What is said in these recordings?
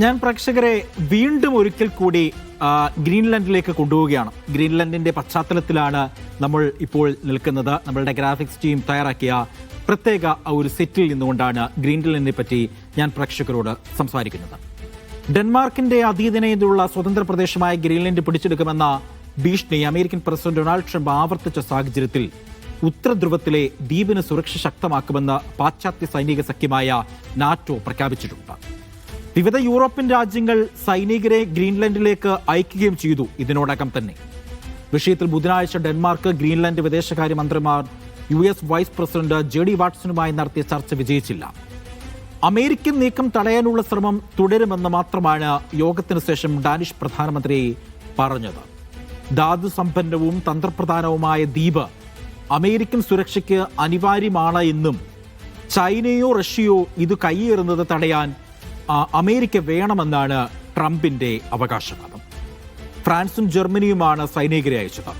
ഞാൻ പ്രേക്ഷകരെ വീണ്ടും ഒരിക്കൽ കൂടി ഗ്രീൻലാൻഡിലേക്ക് കൊണ്ടുപോവുകയാണ്. ഗ്രീൻലാൻഡിന്റെ പശ്ചാത്തലത്തിലാണ് നമ്മൾ ഇപ്പോൾ നിൽക്കുന്നത്. നമ്മളുടെ ഗ്രാഫിക്സ് ടീം തയ്യാറാക്കിയ പ്രത്യേക ഒരു സെറ്റിൽ നിന്നുകൊണ്ടാണ് ഗ്രീൻലാൻഡിനെ പറ്റി ഞാൻ പ്രേക്ഷകരോട് സംസാരിക്കുന്നത്. ഡെൻമാർക്കിന്റെ അതീതനയിലുള്ള സ്വതന്ത്ര പ്രദേശമായ ഗ്രീൻലാൻഡ് പിടിച്ചെടുക്കുമെന്ന ഭീഷണി അമേരിക്കൻ പ്രസിഡന്റ് ഡൊണാൾഡ് ട്രംപ് ആവർത്തിച്ച സാഹചര്യത്തിൽ ഉത്തരധ്രുവത്തിലെ ദ്വീപിന് സുരക്ഷ ശക്തമാക്കുമെന്ന് പാശ്ചാത്യ സൈനിക സഖ്യമായ നാറ്റോ പ്രഖ്യാപിച്ചിട്ടുണ്ട്. വിവിധ യൂറോപ്യൻ രാജ്യങ്ങൾ സൈനികരെ ഗ്രീൻലാൻഡിലേക്ക് അയക്കുകയും ചെയ്തു. ഇതിനോടകം തന്നെ വിഷയത്തിൽ ബുധനാഴ്ച ഡെൻമാർക്ക് ഗ്രീൻലാൻഡ് വിദേശകാര്യമന്ത്രിമാർ US വൈസ് പ്രസിഡന്റ് JD വാട്സണുമായി നടത്തിയ ചർച്ച വിജയിച്ചില്ല. അമേരിക്കൻ നീക്കം തടയാനുള്ള ശ്രമം തുടരുമെന്ന് മാത്രമാണ് യോഗത്തിന് ശേഷം ഡാനിഷ് പ്രധാനമന്ത്രി പറഞ്ഞത്. ധാതു സമ്പന്നവും തന്ത്രപ്രധാനവുമായ ദ്വീപ് അമേരിക്കൻ സുരക്ഷയ്ക്ക് അനിവാര്യമാണ് എന്നും ചൈനയോ റഷ്യയോ ഇത് കൈയേറുന്നത് തടയാൻ അമേരിക്ക വേണമെന്നാണ് ട്രംപിന്റെ അവകാശവാദം. ഫ്രാൻസും ജർമ്മനിയുമാണ് സൈനികരെ അയച്ചത്.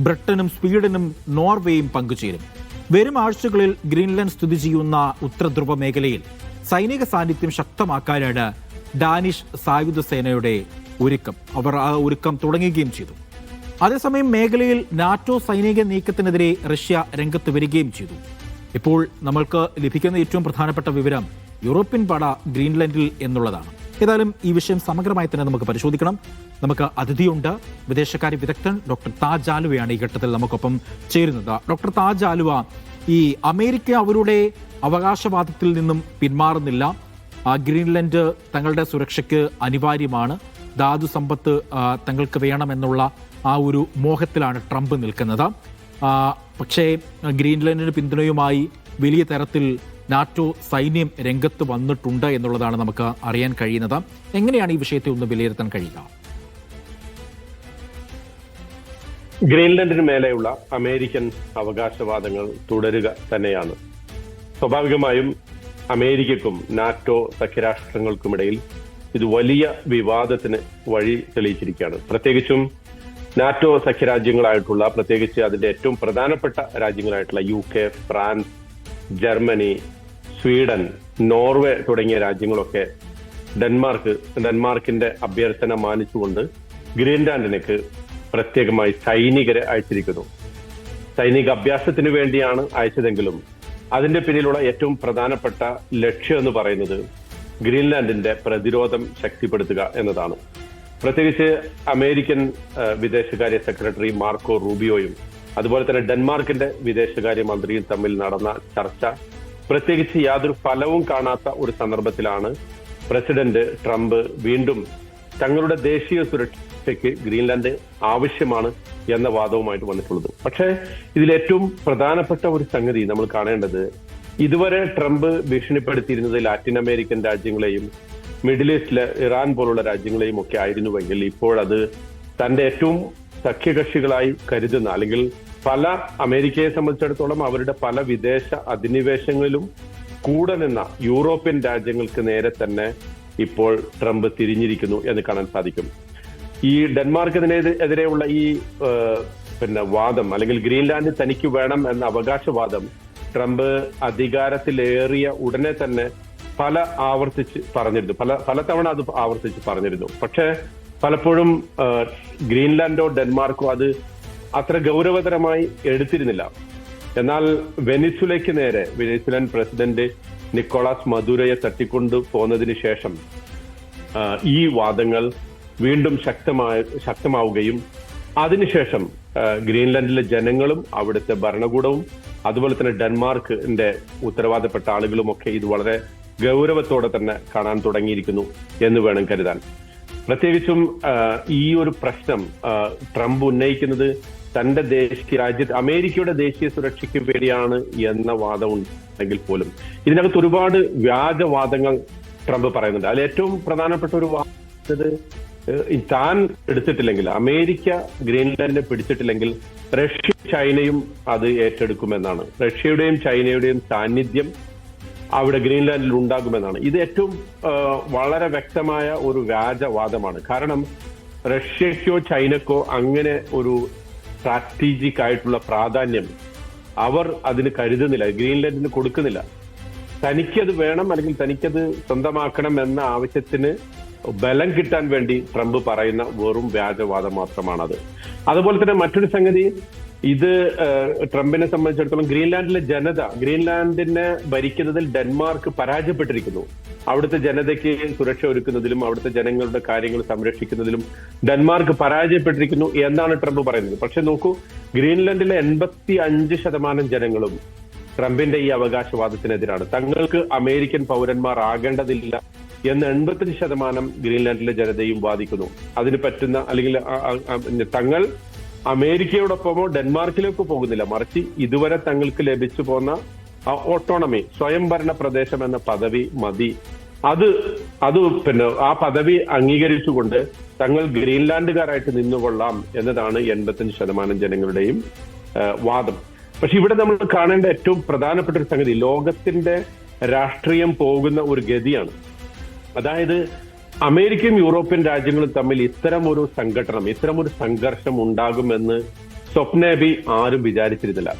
ബ്രിട്ടനും സ്വീഡനും നോർവേയും പങ്കുചേരും. വരും ആഴ്ചകളിൽ ഗ്രീൻലാൻഡ് സ്ഥിതി ചെയ്യുന്ന ഉത്തരധ്രുവ മേഖലയിൽ സൈനിക സാന്നിധ്യം ശക്തമാക്കാനാണ് ഡാനിഷ് സായുധ സേനയുടെ ഒരുക്കം. അവർ ആ ഒരുക്കം തുടങ്ങുകയും ചെയ്തു. അതേസമയം മേഖലയിൽ നാറ്റോ സൈനിക നീക്കത്തിനെതിരെ റഷ്യ രംഗത്ത് വരികയും ചെയ്തു. ഇപ്പോൾ നമ്മൾക്ക് ലഭിക്കുന്ന ഏറ്റവും പ്രധാനപ്പെട്ട വിവരം യൂറോപ്യൻ പട ഗ്രീൻലാൻഡിൽ എന്നുള്ളതാണ്. ഏതായാലും ഈ വിഷയം സമഗ്രമായി തന്നെ നമുക്ക് പരിശോധിക്കണം. നമുക്ക് അതിഥിയുണ്ട്, വിദേശകാര്യ വിദഗ്ധൻ ഡോക്ടർ താജ് ആലുവയാണ് ഈ ഘട്ടത്തിൽ നമുക്കൊപ്പം ചേരുന്നത്. ഡോക്ടർ താജ് ആലുവ, ഈ അമേരിക്ക അവരുടെ അവകാശവാദത്തിൽ നിന്നും പിന്മാറുന്നില്ല. ഗ്രീൻലാൻഡ് തങ്ങളുടെ സുരക്ഷയ്ക്ക് അനിവാര്യമാണ്, ധാതു സമ്പത്ത് തങ്ങൾക്ക് വേണമെന്നുള്ള ആ ഒരു മോഹത്തിലാണ് ട്രംപ് നിൽക്കുന്നത്. പക്ഷേ ഗ്രീൻലാൻഡിന് പിന്തുണയുമായി വലിയ തരത്തിൽ നാറ്റോ സൈന്യം രംഗത്ത് വന്നിട്ടുണ്ട് എന്നുള്ളതാണ് നമുക്ക് അറിയാൻ കഴിയുന്നത്. എങ്ങനെയാണ് ഈ വിഷയത്തെ ഒന്ന് വിലയിരുത്താൻ കഴിയുക? ഗ്രീൻലാൻഡിന് മേലെയുള്ള അമേരിക്കൻ അവകാശവാദങ്ങൾ തുടരുക തന്നെയാണ്. സ്വാഭാവികമായും അമേരിക്കക്കും നാറ്റോ സഖ്യരാഷ്ട്രങ്ങൾക്കുമിടയിൽ ഇത് വലിയ വിവാദത്തിന് വഴി തെളിയിച്ചിരിക്കുകയാണ്. പ്രത്യേകിച്ചും നാറ്റോ സഖ്യരാജ്യങ്ങളായിട്ടുള്ള, പ്രത്യേകിച്ച് അതിന്റെ ഏറ്റവും പ്രധാനപ്പെട്ട രാജ്യങ്ങളായിട്ടുള്ള UK, France, Germany, Sweden, Norway തുടങ്ങിയ രാജ്യങ്ങളൊക്കെ ഡെൻമാർക്കിന്റെ അഭ്യർത്ഥന മാനിച്ചുകൊണ്ട് ഗ്രീൻലാൻഡിലേക്ക് പ്രത്യേകമായി സൈനികരെ അയച്ചിരിക്കുന്നു. സൈനിക അഭ്യാസത്തിന് വേണ്ടിയാണ് അയച്ചതെങ്കിലും അതിന്റെ പിന്നിലുള്ള ഏറ്റവും പ്രധാനപ്പെട്ട ലക്ഷ്യം എന്ന് പറയുന്നത് ഗ്രീൻലാൻഡിന്റെ പ്രതിരോധം ശക്തിപ്പെടുത്തുക എന്നതാണ്. പ്രത്യേകിച്ച് അമേരിക്കൻ വിദേശകാര്യ സെക്രട്ടറി മാർക്കോ റൂബിയോയും അതുപോലെ തന്നെ ഡെൻമാർക്കിന്റെ വിദേശകാര്യ മന്ത്രിയും തമ്മിൽ നടന്ന ചർച്ച പ്രത്യേകിച്ച് യാതൊരു ഫലവും കാണാത്ത ഒരു സന്ദർഭത്തിലാണ് പ്രസിഡന്റ് ട്രംപ് വീണ്ടും തങ്ങളുടെ ദേശീയ സുരക്ഷയ്ക്ക് ഗ്രീൻലാൻഡ് ആവശ്യമാണ് എന്ന വാദവുമായിട്ട് വന്നിട്ടുള്ളത്. പക്ഷേ ഇതിലേറ്റവും പ്രധാനപ്പെട്ട ഒരു സംഗതി നമ്മൾ കാണേണ്ടത്, ഇതുവരെ ട്രംപ് ഭീഷണിപ്പെടുത്തിയിരുന്നത് ലാറ്റിൻ അമേരിക്കൻ രാജ്യങ്ങളെയും മിഡിൽ ഈസ്റ്റിലെ ഇറാൻ പോലുള്ള രാജ്യങ്ങളെയും ഒക്കെ ആയിരുന്നുവെങ്കിൽ ഇപ്പോഴത് തന്റെ ഏറ്റവും സഖ്യകക്ഷികളായി കരുതുന്ന, അല്ലെങ്കിൽ പല അമേരിക്കയെ സംബന്ധിച്ചിടത്തോളം അവരുടെ പല വിദേശ അധിനിവേശങ്ങളിലും കൂടെ നിന്ന യൂറോപ്യൻ രാജ്യങ്ങൾക്ക് നേരെ തന്നെ ഇപ്പോൾ ട്രംപ് തിരിഞ്ഞിരിക്കുന്നു എന്ന് കാണാൻ സാധിക്കും. ഈ ഡെൻമാർക്കിനെതിരെയുള്ള ഈ വാദം, അല്ലെങ്കിൽ ഗ്രീൻലാൻഡ് തനിക്ക് വേണം എന്ന അവകാശവാദം ട്രംപ് അധികാരത്തിലേറിയ ഉടനെ തന്നെ പലതവണ അത് ആവർത്തിച്ച് പറഞ്ഞിരുന്നു. പക്ഷേ പലപ്പോഴും ഗ്രീൻലാൻഡോ ഡെൻമാർക്കോ അത് അത്ര ഗൗരവതരമായി എടുത്തിരുന്നില്ല. എന്നാൽ വെനിസുലയ്ക്ക് നേരെ വെനിസുലൻ പ്രസിഡന്റ് നിക്കോളാസ് മദുരോയെ തട്ടിക്കൊണ്ടു പോന്നതിന് ശേഷം ഈ വാദങ്ങൾ വീണ്ടും ശക്തമാവുകയും അതിനുശേഷം ഗ്രീൻലാൻഡിലെ ജനങ്ങളും അവിടുത്തെ ഭരണകൂടവും അതുപോലെ തന്നെ ഡെൻമാർക്കിന്റെ ഉത്തരവാദപ്പെട്ട ആളുകളുമൊക്കെ ഇത് വളരെ ഗൗരവത്തോടെ തന്നെ കാണാൻ തുടങ്ങിയിരിക്കുന്നു എന്ന് വേണം കരുതാൻ. പ്രത്യേകിച്ചും ഈ ഒരു പ്രശ്നം ട്രംപ് ഉന്നയിക്കുന്നത് തന്റെ അമേരിക്കയുടെ ദേശീയ സുരക്ഷയ്ക്ക് വേണ്ടിയാണ് എന്ന വാദം ഉണ്ടെങ്കിൽ പോലും ഇതിനകത്ത് ഒരുപാട് വ്യാജവാദങ്ങൾ ട്രംപ് പറയുന്നുണ്ട്. അതിൽ ഏറ്റവും പ്രധാനപ്പെട്ട ഒരു വാദം, താൻ എടുത്തിട്ടില്ലെങ്കിൽ, അമേരിക്ക ഗ്രീൻലാൻഡിനെ പിടിച്ചിട്ടില്ലെങ്കിൽ റഷ്യ ചൈനയും അത് ഏറ്റെടുക്കുമെന്നാണ്. റഷ്യയുടെയും ചൈനയുടെയും സാന്നിധ്യം അവിടെ ഗ്രീൻലാൻഡിൽ ഉണ്ടാകുമെന്നാണ്. ഇത് ഏറ്റവും വളരെ വ്യക്തമായ ഒരു വ്യാജവാദമാണ്. കാരണം റഷ്യക്കോ ചൈനക്കോ അങ്ങനെ ഒരു സ്ട്രാറ്റജിക് ആയിട്ടുള്ള പ്രാധാന്യം അവർ അതിന് കരുതുന്നില്ല, ഗ്രീൻലാൻഡിന് കൊടുക്കുന്നില്ല. തനിക്കത് വേണം അല്ലെങ്കിൽ തനിക്കത് സ്വന്തമാക്കണം എന്ന ആവശ്യത്തിന് ബലം കിട്ടാൻ വേണ്ടി ട്രംപ് പറയുന്ന വെറും വ്യാജവാദം മാത്രമാണത്. അതുപോലെ തന്നെ മറ്റൊരു സംഗതി, ഇത് ട്രംപിനെ സംബന്ധിച്ചിടത്തോളം ഗ്രീൻലാൻഡിലെ ജനത, ഗ്രീൻലാൻഡിനെ ഭരിക്കുന്നതിൽ ഡെൻമാർക്ക് പരാജയപ്പെട്ടിരിക്കുന്നു. അവിടുത്തെ ജനതയ്ക്ക് സുരക്ഷ ഒരുക്കുന്നതിലും അവിടുത്തെ ജനങ്ങളുടെ കാര്യങ്ങൾ സംരക്ഷിക്കുന്നതിലും ഡെൻമാർക്ക് പരാജയപ്പെട്ടിരിക്കുന്നു എന്നാണ് ട്രംപ് പറയുന്നത്. പക്ഷെ നോക്കൂ, ഗ്രീൻലാൻഡിലെ 85% ജനങ്ങളും ട്രംപിന്റെ ഈ അവകാശവാദത്തിനെതിരാണ്. തങ്ങൾക്ക് അമേരിക്കൻ പൗരന്മാർ ആകേണ്ടതില്ല എന്ന് 85% ഗ്രീൻലാൻഡിലെ ജനതയും വാദിക്കുന്നു. അതിന് പറ്റുന്ന അല്ലെങ്കിൽ തങ്ങൾ അമേരിക്കയോടൊപ്പമോ ഡെൻമാർക്കിലേക്കോ പോകുന്നില്ല, മറിച്ച് ഇതുവരെ തങ്ങൾക്ക് ലഭിച്ചു പോന്ന ഓട്ടോണമി, സ്വയംഭരണ പ്രദേശം എന്ന പദവി മതി. അത് പിന്നെ ആ പദവി അംഗീകരിച്ചുകൊണ്ട് തങ്ങൾ ഗ്രീൻലാൻഡുകാരായിട്ട് നിന്നുകൊള്ളാം എന്നതാണ് 85% ജനങ്ങളുടെയും വാദം. പക്ഷെ ഇവിടെ നമ്മൾ കാണേണ്ട ഏറ്റവും പ്രധാനപ്പെട്ട ഒരു സംഗതി, ലോകത്തിന്റെ രാഷ്ട്രീയം പോകുന്ന ഒരു ഗതിയാണ്. അതായത് അമേരിക്കയും യൂറോപ്യൻ രാജ്യങ്ങളും തമ്മിൽ ഇത്തരം ഒരു സംഘർഷം ഉണ്ടാകുമെന്ന് സ്വപ്നേബി ആരും വിചാരിച്ചിരുന്നില്ല.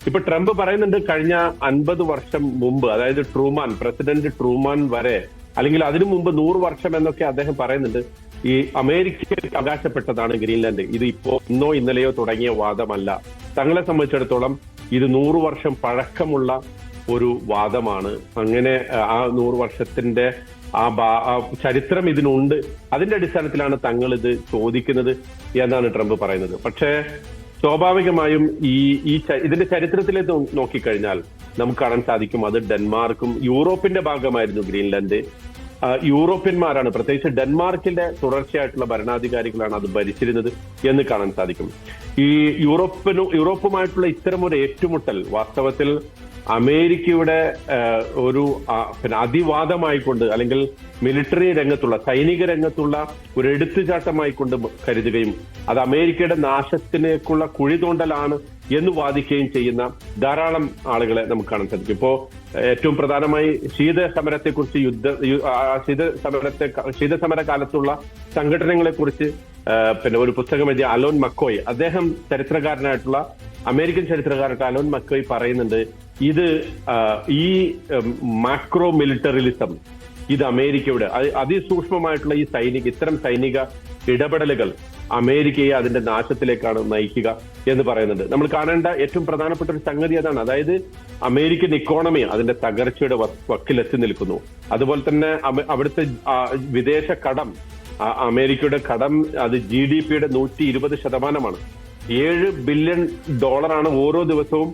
ഇപ്പൊ ട്രംപ് പറയുന്നുണ്ട്, കഴിഞ്ഞ 50 വർഷം മുമ്പ്, അതായത് പ്രസിഡന്റ് ട്രൂമാൻ വരെ, അല്ലെങ്കിൽ അതിനു മുമ്പ് 100 വർഷം എന്നൊക്കെ അദ്ദേഹം പറയുന്നുണ്ട്, ഈ അമേരിക്കയ്ക്ക് അവകാശപ്പെട്ടതാണ് ഗ്രീൻലാൻഡ്. ഇത് ഇന്നോ ഇന്നലെയോ തുടങ്ങിയ വാദമല്ല. തങ്ങളെ സംബന്ധിച്ചിടത്തോളം ഇത് 100 വർഷം പഴക്കമുള്ള ഒരു വാദമാണ്. അങ്ങനെ ആ 100 വർഷത്തിന്റെ ആ ചരിത്രം ഇതിനുണ്ട്. അതിന്റെ അടിസ്ഥാനത്തിലാണ് തങ്ങൾ ഇത് ചോദിക്കുന്നത് എന്നാണ് ട്രംപ് പറയുന്നത്. പക്ഷേ സ്വാഭാവികമായും ഇതിന്റെ ചരിത്രത്തിലേക്ക് നോക്കിക്കഴിഞ്ഞാൽ നമുക്ക് കാണാൻ സാധിക്കും, അത് ഡെൻമാർക്കും യൂറോപ്പിന്റെ ഭാഗമായിരുന്നു ഗ്രീൻലാൻഡ്. യൂറോപ്യന്മാരാണ്, പ്രത്യേകിച്ച് ഡെൻമാർക്കിന്റെ തുടർച്ചയായിട്ടുള്ള ഭരണാധികാരികളാണ് അത് ഭരിച്ചിരുന്നത് എന്ന് കാണാൻ സാധിക്കും. ഈ യൂറോപ്പുമായിട്ടുള്ള ഇത്തരമൊരു ഏറ്റുമുട്ടൽ വാസ്തവത്തിൽ അമേരിക്കയുടെ ഒരു അതിവാദമായിക്കൊണ്ട്, അല്ലെങ്കിൽ മിലിറ്ററി രംഗത്തുള്ള, സൈനിക രംഗത്തുള്ള ഒരു എടുത്തുചാട്ടമായിക്കൊണ്ട് കരുതുകയും അത് അമേരിക്കയുടെ നാശത്തിലേക്കുള്ള കുഴി തോണ്ടലാണ് എന്ന് വാദിക്കുകയും ചെയ്യുന്ന ധാരാളം ആളുകളെ നമുക്ക് കാണാൻ സാധിക്കും. ഇപ്പോ ഏറ്റവും പ്രധാനമായി ശീതസമരത്തെക്കുറിച്ച്, ശീതസമര കാലത്തുള്ള സംഘടനകളെ കുറിച്ച് ഒരു പുസ്തകം എഴുതിയ അലോൺ മക്കോയ്, അദ്ദേഹം അമേരിക്കൻ ചരിത്രകാരനായിട്ട് അലോൺ മക്കോയ് പറയുന്നുണ്ട്, ഇത് ഈ മാക്രോ മിലിറ്ററിലിസം, ഇത് അമേരിക്കയുടെ അതിസൂക്ഷ്മമായിട്ടുള്ള ഇത്തരം സൈനിക ഇടപെടലുകൾ അമേരിക്കയെ അതിന്റെ നാശത്തിലേക്കാണ് നയിക്കുക എന്ന് പറയുന്നുണ്ട്. നമ്മൾ കാണേണ്ട ഏറ്റവും പ്രധാനപ്പെട്ട ഒരു സംഗതി അതാണ്. അതായത് അമേരിക്കൻ ഇക്കോണമി അതിന്റെ തകർച്ചയുടെ വക്കിലെത്തി നിൽക്കുന്നു. അതുപോലെ തന്നെ അവിടുത്തെ വിദേശ കടം, അമേരിക്കയുടെ കടം അത് GDP-യുടെ 120%. $7 ബില്യൺ ഓരോ ദിവസവും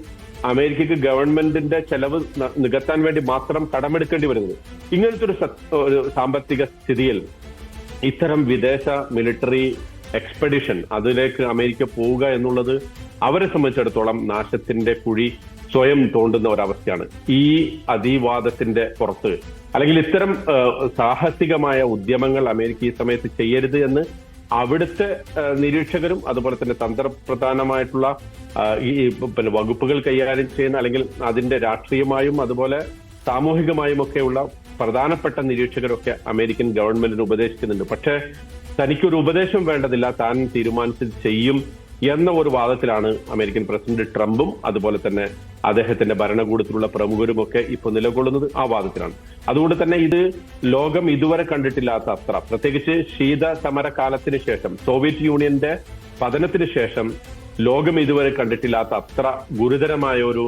അമേരിക്കക്ക് ഗവൺമെന്റിന്റെ ചെലവ് നികത്താൻ വേണ്ടി മാത്രം കടമെടുക്കേണ്ടി വരുന്നത്. ഇങ്ങനത്തെ ഒരു സാമ്പത്തിക സ്ഥിതിയിൽ ഇത്തരം വിദേശ മിലിറ്ററി എക്സ്പെഡിഷൻ, അതിലേക്ക് അമേരിക്ക പോവുക എന്നുള്ളത് അവരെ സംബന്ധിച്ചിടത്തോളം നാശത്തിന്റെ കുഴി സ്വയം തോണ്ടുന്ന ഒരവസ്ഥയാണ്. ഈ അതിവാദത്തിന്റെ പുറത്ത്, അല്ലെങ്കിൽ ഇത്തരം സാഹസികമായ ഉദ്യമങ്ങൾ അമേരിക്ക ഈ സമയത്ത് ചെയ്യരുത് എന്ന് അവിടുത്തെ നിരീക്ഷകരും അതുപോലെ തന്നെ തന്ത്രപ്രധാനമായിട്ടുള്ള ഈ വകുപ്പുകൾ കൈകാര്യം ചെയ്യുന്ന, അല്ലെങ്കിൽ അതിന്റെ രാഷ്ട്രീയമായും അതുപോലെ സാമൂഹികമായും ഒക്കെയുള്ള പ്രധാനപ്പെട്ട നിരീക്ഷകരൊക്കെ അമേരിക്കൻ ഗവൺമെന്റിന് ഉപദേശിക്കുന്നുണ്ട്. പക്ഷേ തനിക്കൊരു ഉപദേശം വേണ്ടതില്ല, താൻ തീരുമാനിച്ചത് ചെയ്യും എന്ന ഒരു വാദത്തിലാണ് അമേരിക്കൻ പ്രസിഡന്റ് ട്രംപും അതുപോലെ തന്നെ അദ്ദേഹത്തിന്റെ ഭരണകൂടത്തിലുള്ള പ്രമുഖരുമൊക്കെ ഇപ്പോൾ നിലകൊള്ളുന്നത് ആ വാദത്തിലാണ്. അതുകൊണ്ട് തന്നെ ഇത് ലോകം ഇതുവരെ കണ്ടിട്ടില്ലാത്ത അത്ര, പ്രത്യേകിച്ച് ശീത സമര കാലത്തിന് ശേഷം, സോവിയറ്റ് യൂണിയന്റെ പതനത്തിന് ശേഷം ലോകം ഇതുവരെ കണ്ടിട്ടില്ലാത്ത അത്ര ഗുരുതരമായ ഒരു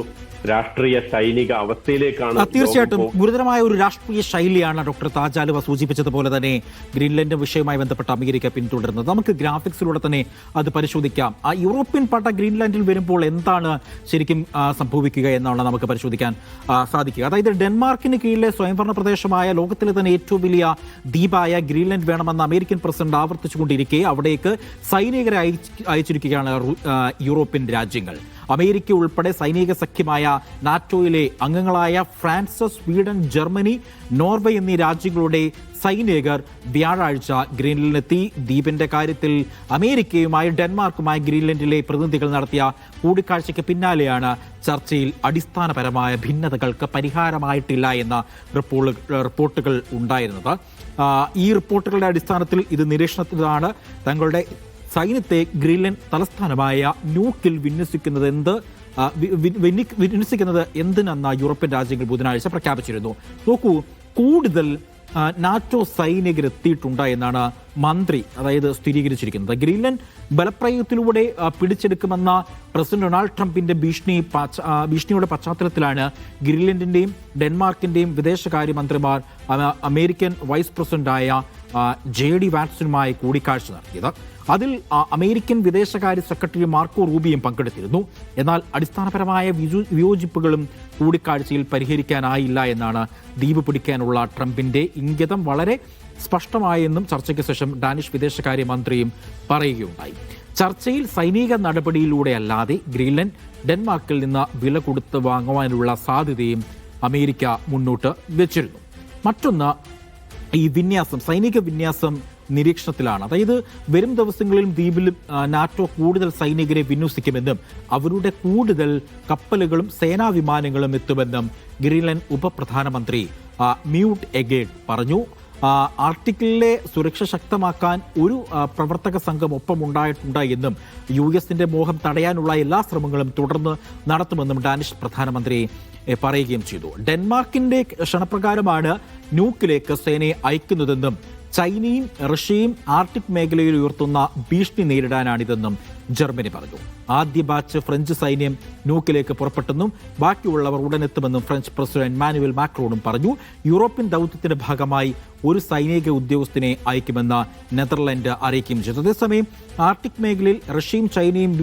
രാഷ്ട്രീയ സൈനിക അവസ്ഥയിലേക്കാണ്. തീർച്ചയായിട്ടും ഗുരുതരമായ ഒരു രാഷ്ട്രീയ ശൈലിയാണ് ഡോക്ടർ താജ് ആലുവ സൂചിപ്പിച്ചതുപോലെ തന്നെ ഗ്രീൻലാൻഡ് വിഷയവുമായി ബന്ധപ്പെട്ട അമേരിക്ക പിന്തുടരുന്നത്. നമുക്ക് ഗ്രാഫിക്സിലൂടെ തന്നെ അത് പരിശോധിക്കാം. ആ യൂറോപ്യൻ പട ഗ്രീൻലാൻഡിൽ വരുമ്പോൾ എന്താണ് ശരിക്കും സംഭവിക്കുക എന്നാണ് നമുക്ക് പരിശോധിക്കാൻ സാധിക്കുക. അതായത് ഡെൻമാർക്കിന് കീഴിലെ സ്വയംഭരണ പ്രദേശമായ ലോകത്തിലെ തന്നെ ഏറ്റവും വലിയ ദ്വീപായ ഗ്രീൻലാൻഡ് വേണമെന്ന് അമേരിക്കൻ പ്രസിഡന്റ് ആവർത്തിച്ചുകൊണ്ടിരിക്കെ അവിടേക്ക് സൈനികരെ അയച്ചിരിക്കുകയാണ് യൂറോപ്യൻ രാജ്യങ്ങൾ. അമേരിക്ക ഉൾപ്പെടെ സൈനിക സഖ്യമായ നാറ്റോയിലെ അംഗങ്ങളായ ഫ്രാൻസ്, സ്വീഡൻ, ജർമ്മനി, നോർവേ എന്നീ രാജ്യങ്ങളുടെ സൈനികർ വ്യാഴാഴ്ച ഗ്രീൻലൻഡിലെത്തി. ദ്വീപിന്റെ കാര്യത്തിൽ അമേരിക്കയുമായി ഡെൻമാർക്കുമായി ഗ്രീൻലൻഡിലെ പ്രതിനിധികൾ നടത്തിയ കൂടിക്കാഴ്ചയ്ക്ക് പിന്നാലെയാണ് ചർച്ചയിൽ അടിസ്ഥാനപരമായ ഭിന്നതകൾക്ക് പരിഹാരമായിട്ടില്ല എന്ന റിപ്പോർട്ടുകൾ ഉണ്ടായിരുന്നത്. ഈ റിപ്പോർട്ടുകളുടെ അടിസ്ഥാനത്തിൽ ഇത് നിരീക്ഷണത്തിലാണ്. തങ്ങളുടെ സൈന്യത്തെ ഗ്രീൻലൻഡ് തലസ്ഥാനമായ ന്യൂക്കിൽ വിന്യസിക്കുന്നത് എന്തിനെന്ന യൂറോപ്യൻ രാജ്യങ്ങൾ ബുധനാഴ്ച പ്രഖ്യാപിച്ചിരുന്നു. നോക്കൂ, കൂടുതൽ നാറ്റോ സൈനികരെത്തിയിട്ടുണ്ട് എന്നാണ് മന്ത്രി സ്ഥിരീകരിച്ചിരിക്കുന്നത്. ഗ്രീൻലൻഡ് ബലപ്രയോഗത്തിലൂടെ പിടിച്ചെടുക്കുമെന്ന പ്രസിഡന്റ് ഡൊണാൾഡ് ട്രംപിന്റെ ഭീഷണിയുടെ പശ്ചാത്തലത്തിലാണ് ഗ്രീൻലൻഡിന്റെയും ഡെൻമാർക്കിന്റെയും വിദേശകാര്യമന്ത്രിമാർ അമേരിക്കൻ വൈസ് പ്രസിഡന്റായ JD വാൻസുമായി കൂടിക്കാഴ്ച നടത്തിയത്. അതിൽ അമേരിക്കൻ വിദേശകാര്യ സെക്രട്ടറി മാർക്കോ റൂബിയും പങ്കെടുത്തിരുന്നു. എന്നാൽ അടിസ്ഥാനപരമായ വിയോജിപ്പുകളും കൂടിക്കാഴ്ചയിൽ പരിഹരിക്കാനായില്ല എന്നാണ് ദ്വീപ് പിടിക്കാനുള്ള ട്രംപിന്റെ ഇംഗിതം വളരെ സ്പഷ്ടമായെന്നും ചർച്ചയ്ക്ക് ശേഷം ഡാനിഷ് വിദേശകാര്യമന്ത്രിയും പറയുകയുണ്ടായി. ചർച്ചയിൽ സൈനിക നടപടിയിലൂടെയല്ലാതെ ഗ്രീൻലൻഡ് ഡെൻമാർക്കിൽ നിന്ന് വില കൊടുത്ത് വാങ്ങുവാനുള്ള സാധ്യതയും അമേരിക്ക മുന്നോട്ട് വെച്ചിരുന്നു. മറ്റൊന്ന്, ഈ സൈനിക വിന്യാസം നിരീക്ഷണത്തിലാണ്. വരും ദിവസങ്ങളിൽ ദ്വീപിൽ നാറ്റോ കൂടുതൽ സൈനികരെ വിന്യസിക്കുമെന്നും അവരുടെ കൂടുതൽ കപ്പലുകളും സേനാ വിമാനങ്ങളും എത്തുമെന്നും ഗ്രീൻലൻഡ് ഉപപ്രധാനമന്ത്രി മ്യൂട്ട് എഗേഡ് പറഞ്ഞു. ആർട്ടിക്കിളിലെ സുരക്ഷ ശക്തമാക്കാൻ ഒരു പ്രവർത്തക സംഘം ഒപ്പമുണ്ടായിട്ടുണ്ട് എന്നും US-ന്റെ മോഹം തടയാനുള്ള എല്ലാ ശ്രമങ്ങളും തുടർന്ന് നടത്തുമെന്നും ഡാനിഷ് പ്രധാനമന്ത്രി പറയുകയും ചെയ്തു. ഡെൻമാർക്കിന്റെ ക്ഷണപ്രകാരമാണ് ന്യൂക്കിലേക്ക് സേനയെ അയക്കുന്നതെന്നും ചൈനയും റഷ്യയും ആർട്ടിക് മേഖലയിൽ ഉയർത്തുന്ന ഭീഷണി നേരിടാനാണിതെന്നും ജർമ്മനി പറഞ്ഞു. ആദ്യ ബാച്ച് ഫ്രഞ്ച് സൈന്യം ന്യൂക്കിലേക്ക് പുറപ്പെട്ടെന്നും ബാക്കിയുള്ളവർ ഉടനെത്തുമെന്നും ഫ്രഞ്ച് പ്രസിഡന്റ് ഇമ്മാനുവൽ മാക്രോണും പറഞ്ഞു. യൂറോപ്യൻ ദൗത്യത്തിന്റെ ഭാഗമായി ഒരു സൈനിക ഉദ്യോഗസ്ഥനെ അയക്കുമെന്ന് നെതർലൻഡ് അറിയിക്കുകയും ചെയ്തു. അതേസമയം ആർട്ടിക് മേഖലയിൽ റഷ്യയും ചൈനയും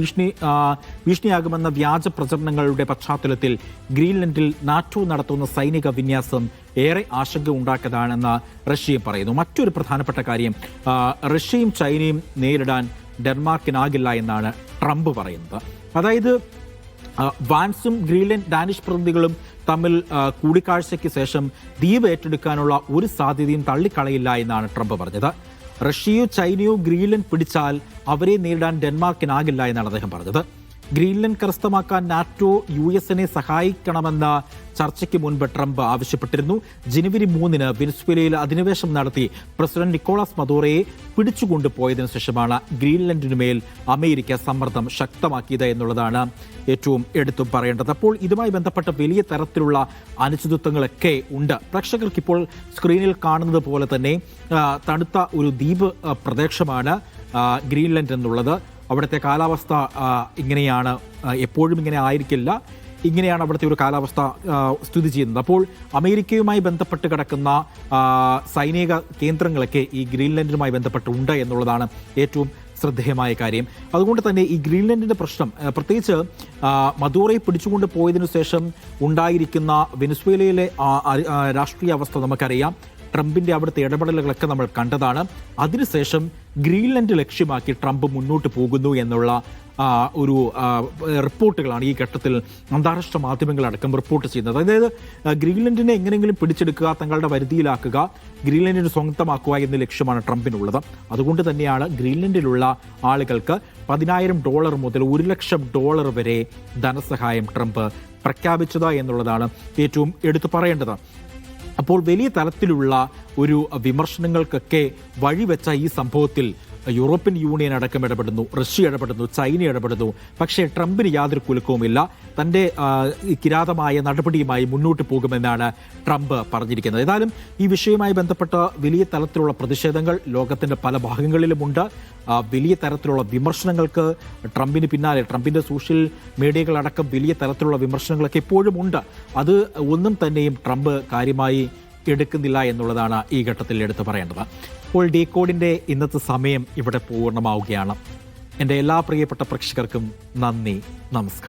ഭീഷണിയാകുമെന്ന വ്യാജ പ്രചരണങ്ങളുടെ പശ്ചാത്തലത്തിൽ ഗ്രീൻലൻഡിൽ നാറ്റോ നടത്തുന്ന സൈനിക വിന്യാസം ഏറെ ആശങ്ക ഉണ്ടാക്കുന്നതാണെന്ന് റഷ്യയും പറയുന്നു. മറ്റൊരു പ്രധാനപ്പെട്ട കാര്യം, റഷ്യയും ചൈനയും നേരിടാൻ ഡെൻമാർക്കിനാകില്ല എന്നാണ് ട്രംപ് പറയുന്നത്. വാൻസും ഗ്രീൻലൻഡ് ഡാനിഷ് പ്രതിനിധികളും തമ്മിൽ കൂടിക്കാഴ്ചയ്ക്ക് ശേഷം ദ്വീപ് ഏറ്റെടുക്കാനുള്ള ഒരു സാധ്യതയും തള്ളിക്കളയില്ല എന്നാണ് ട്രംപ് പറഞ്ഞത്. റഷ്യയോ ചൈനയോ ഗ്രീൻലൻഡ് പിടിച്ചാൽ അവരെ നേരിടാൻ ഡെൻമാർക്കിനാകില്ല എന്നാണ് അദ്ദേഹം പറഞ്ഞത്. ഗ്രീൻലൻഡ് കരസ്ഥമാക്കാൻ നാറ്റോ US-നെ സഹായിക്കണമെന്ന ചർച്ചയ്ക്ക് മുൻപ് ട്രംപ് ആവശ്യപ്പെട്ടിരുന്നു. ജനുവരി 3-ന് വെനസ്വേലയിൽ അധിനിവേശം നടത്തി പ്രസിഡന്റ് നിക്കോളാസ് മദൂറോയെ പിടിച്ചുകൊണ്ടുപോയതിനു ശേഷമാണ് ഗ്രീൻലൻഡിനുമേൽ അമേരിക്ക സമ്മർദ്ദം ശക്തമാക്കിയത് എന്നുള്ളതാണ് ഏറ്റവും എടുത്തു പറയേണ്ടത്. അപ്പോൾ ഇതുമായി ബന്ധപ്പെട്ട വലിയ തരത്തിലുള്ള അനിശ്ചിതത്വങ്ങളൊക്കെ ഉണ്ട്. പ്രേക്ഷകർക്ക് ഇപ്പോൾ സ്ക്രീനിൽ കാണുന്നത് പോലെ തന്നെ തണുത്ത ഒരു ദ്വീപ് പ്രദേശമാണ് ഗ്രീൻലൻഡ് എന്നുള്ളത്. അവിടുത്തെ കാലാവസ്ഥ ഇങ്ങനെയാണ്, എപ്പോഴും ഇങ്ങനെ ആയിരിക്കില്ല, ഇങ്ങനെയാണ് അവിടുത്തെ ഒരു കാലാവസ്ഥ സ്ഥിതി ചെയ്യുന്നത്. അപ്പോൾ അമേരിക്കയുമായി ബന്ധപ്പെട്ട് കിടക്കുന്ന സൈനിക കേന്ദ്രങ്ങളൊക്കെ ഈ ഗ്രീൻലൻഡിനുമായി ബന്ധപ്പെട്ടുണ്ട് എന്നുള്ളതാണ് ഏറ്റവും ശ്രദ്ധേയമായ കാര്യം. അതുകൊണ്ട് തന്നെ ഈ ഗ്രീൻലൻഡിന്റെ പ്രശ്നം, പ്രത്യേകിച്ച് മദൂറോയെ പിടിച്ചുകൊണ്ട് പോയതിനു ശേഷം ഉണ്ടായിരിക്കുന്ന വെനസ്വേലയിലെ രാഷ്ട്രീയ അവസ്ഥ നമുക്കറിയാം. ട്രംപിന്റെ അവിടുത്തെ ഇടപെടലുകളൊക്കെ നമ്മൾ കണ്ടതാണ്. അതിനുശേഷം ഗ്രീൻലൻഡ് ലക്ഷ്യമാക്കി ട്രംപ് മുന്നോട്ട് പോകുന്നു എന്നുള്ള ഒരു റിപ്പോർട്ടുകളാണ് ഈ ഘട്ടത്തിൽ അന്താരാഷ്ട്ര മാധ്യമങ്ങളടക്കം റിപ്പോർട്ട് ചെയ്യുന്നത്. ഗ്രീൻലൻഡിനെ എങ്ങനെയെങ്കിലും പിടിച്ചെടുക്കുക, തങ്ങളുടെ വരുതിയിലാക്കുക, ഗ്രീൻലൻഡിന് സ്വന്തമാക്കുക എന്ന ലക്ഷ്യമാണ് ട്രംപിനുള്ളത്. അതുകൊണ്ട് തന്നെയാണ് ഗ്രീൻലൻഡിലുള്ള ആളുകൾക്ക് $10,000 മുതൽ $1,00,000 വരെ ധനസഹായം ട്രംപ് പ്രഖ്യാപിച്ചത് എന്നുള്ളതാണ് ഏറ്റവും എടുത്തു പറയേണ്ടത്. അപ്പോൾ വലിയ തലത്തിലുള്ള ഒരു വിമർശനങ്ങൾക്കൊക്കെ വഴിവെച്ച ഈ സംഭവത്തിൽ യൂറോപ്യൻ യൂണിയൻ അടക്കം ഇടപെടുന്നു, റഷ്യ ഇടപെടുന്നു, ചൈന ഇടപെടുന്നു. പക്ഷേ ട്രംപിന് യാതൊരു കുലുക്കവുമില്ല. തൻ്റെ കിരാതമായ നടപടിയുമായി മുന്നോട്ട് പോകുമെന്നാണ് ട്രംപ് പറഞ്ഞിരിക്കുന്നത്. ഏതായാലും ഈ വിഷയവുമായി ബന്ധപ്പെട്ട വലിയ തലത്തിലുള്ള പ്രതിഷേധങ്ങൾ ലോകത്തിൻ്റെ പല ഭാഗങ്ങളിലുമുണ്ട്. വലിയ തരത്തിലുള്ള വിമർശനങ്ങൾക്ക് ട്രംപിന് പിന്നാലെ, ട്രംപിൻ്റെ സോഷ്യൽ മീഡിയകളടക്കം വലിയ തരത്തിലുള്ള വിമർശനങ്ങളൊക്കെ എപ്പോഴും ഉണ്ട്. അത് ഒന്നും തന്നെയും ട്രംപ് കാര്യമായി എടുക്കുന്നില്ല എന്നുള്ളതാണ് ഈ ഘട്ടത്തിൽ എടുത്തു പറയേണ്ടത്. അപ്പോൾ ഡീകോഡിൻ്റെ ഇന്നത്തെ സമയം ഇവിടെ പൂർണ്ണമാവുകയാണ്. എൻ്റെ എല്ലാ പ്രിയപ്പെട്ട പ്രേക്ഷകർക്കും നന്ദി, നമസ്കാരം.